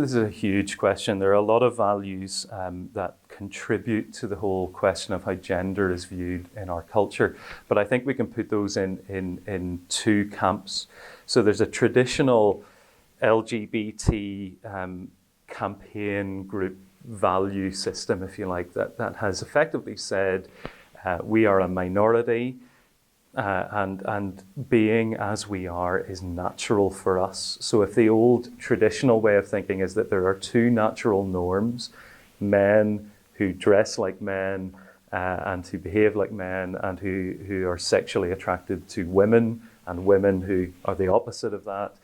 this is a huge question. There are a lot of values that contribute to the whole question of how gender is viewed in our culture. But I think we can put those in two camps. So there's a traditional LGBT campaign group value system, if you like, that has effectively said we are a minority and being as we are is natural for us. So if the old traditional way of thinking is that there are two natural norms, men who dress like men and who behave like men and who are sexually attracted to women, and women who are the opposite of that,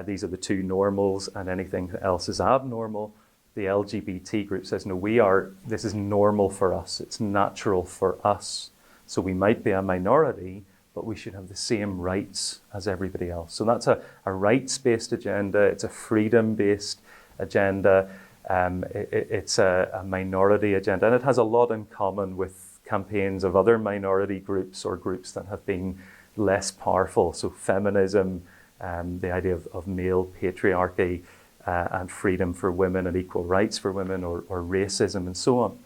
these are the two normals and anything else is abnormal. The LGBT group says, no, this is normal for us. It's natural for us. So we might be a minority, but we should have the same rights as everybody else. So that's a rights-based agenda. It's a freedom-based agenda. It's a minority agenda. And it has a lot in common with campaigns of other minority groups or groups that have been less powerful. So feminism, the idea of male patriarchy, and freedom for women and equal rights for women, or racism and so on.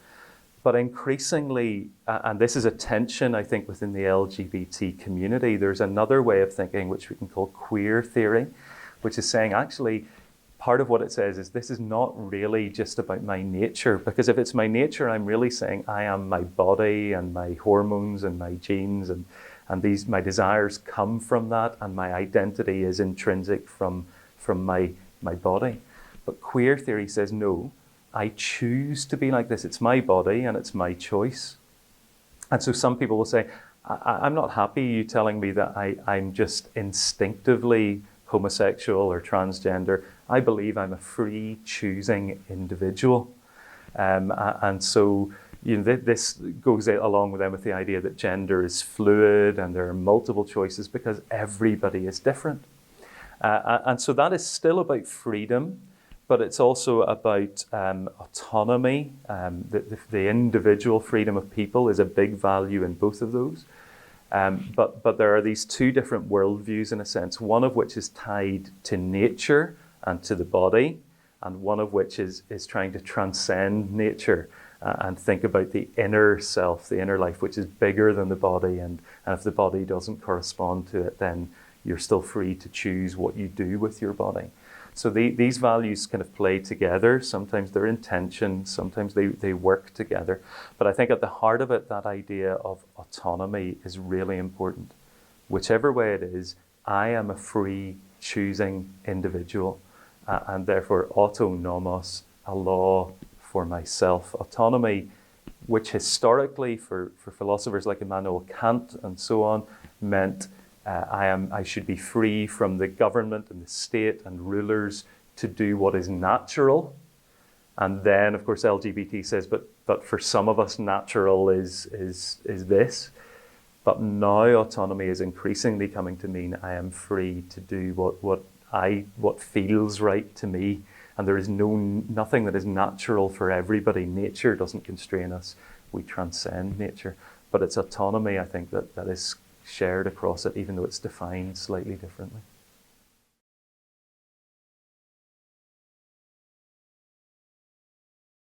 But increasingly, and this is a tension, I think, within the LGBT community, there's another way of thinking which we can call queer theory, which is saying actually part of what it says is this is not really just about my nature, because if it's my nature, I'm really saying I am my body and my hormones and my genes and these my desires come from that, and my identity is intrinsic from my body. But queer theory says no, I choose to be like this. It's my body and it's my choice. And so some people will say, I'm not happy you telling me that I'm just instinctively homosexual or transgender. I believe I'm a free choosing individual. And so this goes along with them with the idea that gender is fluid and there are multiple choices because everybody is different. And so that is still about freedom, but it's also about autonomy. The individual freedom of people is a big value in both of those. But there are these two different worldviews in a sense, one of which is tied to nature and to the body, and one of which is trying to transcend nature and think about the inner self, the inner life, which is bigger than the body. And if the body doesn't correspond to it, then you're still free to choose what you do with your body. So these values kind of play together. Sometimes they're in tension, sometimes they work together. But I think at the heart of it, that idea of autonomy is really important. Whichever way it is, I am a free choosing individual, and therefore autonomos, a law for myself. Autonomy, which historically for philosophers like Immanuel Kant and so on, meant I should be free from the government and the state and rulers to do what is natural. And then, of course, LGBT says, but for some of us, natural is this. But now autonomy is increasingly coming to mean I am free to do what feels right to me. And there is nothing that is natural for everybody. Nature doesn't constrain us. We transcend nature. But it's autonomy, I think, that is shared across it, even though it's defined slightly differently.